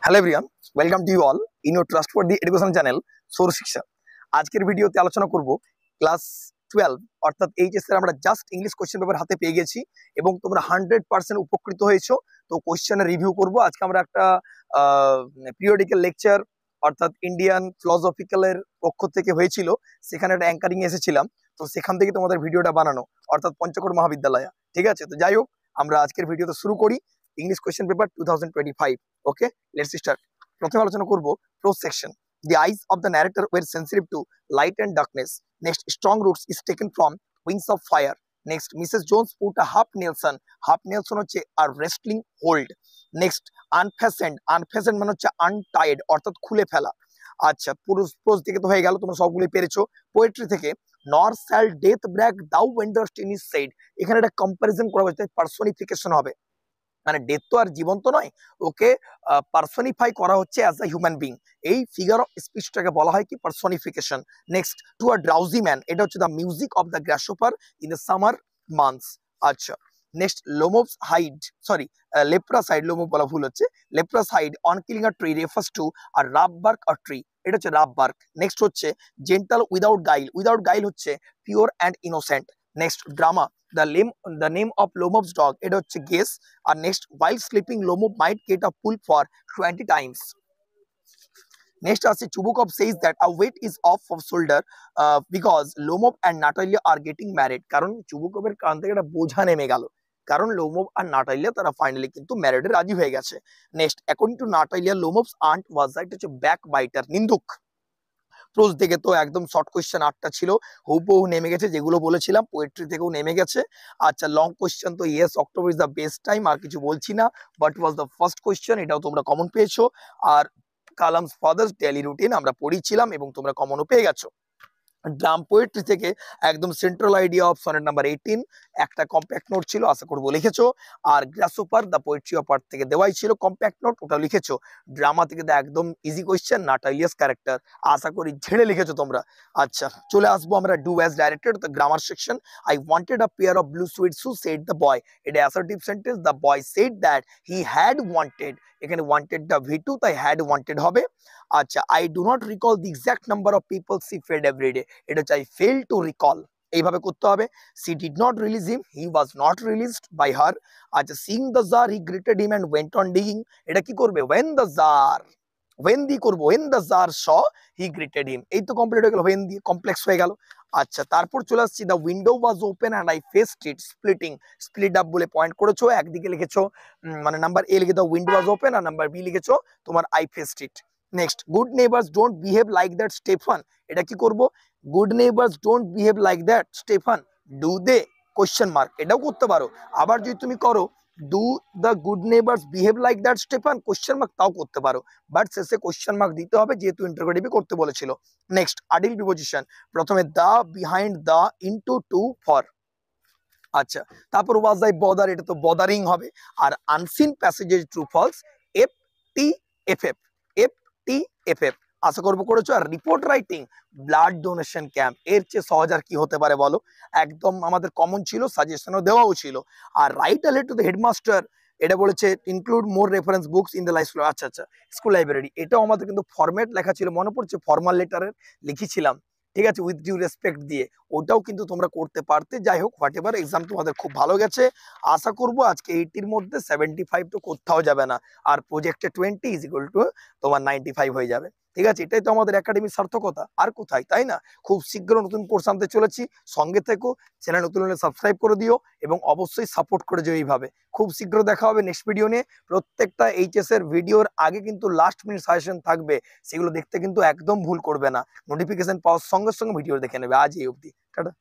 Hello everyone, welcome to you all in your trust for the education channel Saur Shiksha. আজকের ভিডিওতে আলোচনা করব class 12 অর্থাৎ এইচএস এর আমরা জাস্ট ইংলিশ কোশ্চেন পেপার হাতে পেয়ে গেছি এবং তোমরা 100% উপকৃত হয়েছো। তো কোশ্চেনের রিভিউ করব আজকে আমরা একটা পিরিয়ডিক্যাল লেকচার অর্থাৎ ইন্ডিয়ান ফিলসফিক্যালের পক্ষ থেকে হয়েছিল, সেখানে একটা অ্যাঙ্কারিং এসেছিলাম। তো সেখান থেকে তোমাদের ভিডিওটা বানানো অর্থাৎ পঞ্চকোট মহাবিদ্যালয়। ঠিক আছে, তো যাই হোক আমরা আজকের ভিডিওতে শুরু করি। English question paper 2025। Okay, let's start. প্রথমে আলোচনা করব pros section. The eyes of the narrator were sensitive to light and darkness. Next, strong roots is taken from Wings of Fire. Next, Mrs. Jones put a half Nelson. Half Nelson হচ্ছে a wrestling hold. Next, unfastened. Unfastened মানে হচ্ছে untied অর্থাৎ খুলে ফেলা। আচ্ছা, pros থেকে তো হয়ে গেল, তোমরা সবগুলো পেরেছো। পোয়েট্রি থেকে nor shall death break thou wanderest in his side। এখানে একটা কম্পারিজন করা হয়েছে, পার্সোনিফিকেশন হবে, মানে ডেথ তো আর জীবন্ত নয়, ওকে পার্সোনিফাই করা হচ্ছে অ্যাজ আ হিউম্যান বিং। এই ফিগার অফ স্পিচটাকে বলা হয় কি personification. Next, to a drowsy man, এটা হচ্ছে the music of the grasshopper in the summer months. আচ্ছা, next Lomov's hide, sorry leprous hide, Lomov বলা ভুল হচ্ছে, leprous hide on killing a tree refers to a rough bark a tree, এটা হচ্ছে rough bark. Next হচ্ছে gentle without guile, without guile হচ্ছে pure and innocent. Next drama, the name of Lomov's dog, এটা হচ্ছে guess. R next, while sleeping Lomov might get a pull for 20 times. Next আছে Chubukov says that a weight is off of shoulder because Lomov and Natalia are getting married, কারণ চুবুকভের কান থেকে একটা বোঝা নেমে গেল, কারণ লোমোভ আর নাটালিয়া তারা ফাইনালি কিন্তু ম্যারিডে রাজি হয়ে গেছে। Next, according to Natalia Lomov's aunt was এটা হচ্ছে ব্যাক বাইটার, নিন্দুক। প্রোজ থেকে তো একদম শর্ট কোয়েশ্চেন 8টা ছিল, হুবহু নেমে গেছে যেগুলো বলেছিলাম। পোয়েট্রি থেকেও নেমে গেছে। আচ্ছা, লং কোয়েশ্চেন তো yes, October is the best time, আর কিছু বলছি না। But was the first question, এটাও তোমরা কমন পেয়েছো। আর কালামস ফাদার্স ডেইলি রুটিন আমরা পড়িয়েছিলাম এবং তোমরা কমনও পেয়ে গেছো। ড্রাম পোয়েট্রি থেকে একদম central idea of sonnet number 18, একটা কম্প্যাক্ট নোট ছিল, আশা করবো লিখেছো। আর grasshopper the poetry of earth থেকে দেওয়াই ছিল কম্প্যাক্ট নোট, ওটাও লিখেছো। ড্রামা থেকে একদম ইজি কোয়েশ্চেন, নাটালিয়াস ক্যারেক্টার, আশা করি ঝেড়ে লিখেছো তোমরা। আচ্ছা, চলে আসবো আমরা do as directed, the grammar section. I wanted a pair of blue suede shoes said the boy, এটা assertive sentence. The boy said that he had wanted, এখানে ওয়ান্টেডটা V2, তাই হ্যাড ওয়ান্টেড হবে। আচ্ছা, I do not recall the exact number of people she fed everyday, এটা চাই fail to recall, এইভাবে করতে হবে। She did not release him, he was not released by her. আচ্ছা, seeing the jar he greeted him and went on digging, এটা কি করবে when the jar, when দিয়ে করবো, when the jar saw he greeted him, এই তো complete হয়ে গেল, ওয়েন দিয়ে কমপ্লেক্স হয়ে গেল। আচ্ছা, তারপর চলে আসছি the window was open and I faced it splitting, split up বলে পয়েন্ট করেছো, একদিকে লিখেছো মানে নাম্বার এ লিখে দাও উইন্ডো ওয়াজ ওপেন, আর নাম্বার বি লিখেছো তোমার I faced it. Next, good neighbours don't behave like that Stefan, এটা কি করব good neighbours don't behave like that Stefan do they question mark, এটাও করতে পারো। আবার যদি তুমি করো do the good neighbours behave like that স্টেফান কোশ্চেন মার্ক, তাও করতে পারো, বাট শেষে কোশ্চেন মার্ক দিতে হবে যেহেতু ইন্টারোগেটিভ করতে বলেছিল। নেক্সট, আডিল প্রিপোজিশন, প্রথমে the, behind the, into, to, for. আচ্ছা, তারপর ওয়াজ আই বদার, এটা তো বদারিং হবে। আর unseen passages true false, F T F F, F T F F, আশা করবো করেছো। আর report writing, blood donation camp, এর চেয়ে সহজ আর কি হতে পারে বলো, একদম আমাদের কমন ছিল, সাজেশনও দেওয়াও ছিল। আর write a letter to the headmaster, এটা বলেছে include more reference books in the school. আচ্ছা আচ্ছা, স্কুল লাইব্রেরি, এটাও আমাদের কিন্তু ফরম্যাট লেখা ছিল, মনে পড়ছে ফর্মাল লেটারের লিখেছিলাম, ঠিক আছে, উইথ ডিউ রেসপেক্ট দিয়ে, ওটাও কিন্তু তোমরা করতে পারতে। যাই হোক, হোয়াট এভার, এক্সাম তোমাদের খুব ভালো গেছে, আশা করবো আজকে 80-র মধ্যে 75 তো কোথাও যাবে না, আর প্রজেক্টে 20 ইজ ইকুয়াল টু তোমার 95 হয়ে যাবে। ঠিক আছে, এটাই তো আমাদের একাডেমির সার্থকতা, আর কোথায়, তাই না? খুব শীঘ্র নতুন কোর্স আনতে চলেছি, সঙ্গে থেকো, চ্যানেল নতুন হলে সাবস্ক্রাইব করে দিও এবং অবশ্যই সাপোর্ট করে যেও এইভাবে। খুব শীঘ্র দেখা হবে নেক্সট ভিডিও নিয়ে। প্রত্যেকটা এইচএস এর ভিডিওর আগে কিন্তু লাস্ট মিনিট সাজেশন থাকবে, সেগুলো দেখতে কিন্তু একদম ভুল করবে না, নোটিফিকেশন পাওয়ার সঙ্গে সঙ্গে ভিডিও দেখে নেবে। আজ এই অবধি, টাটা।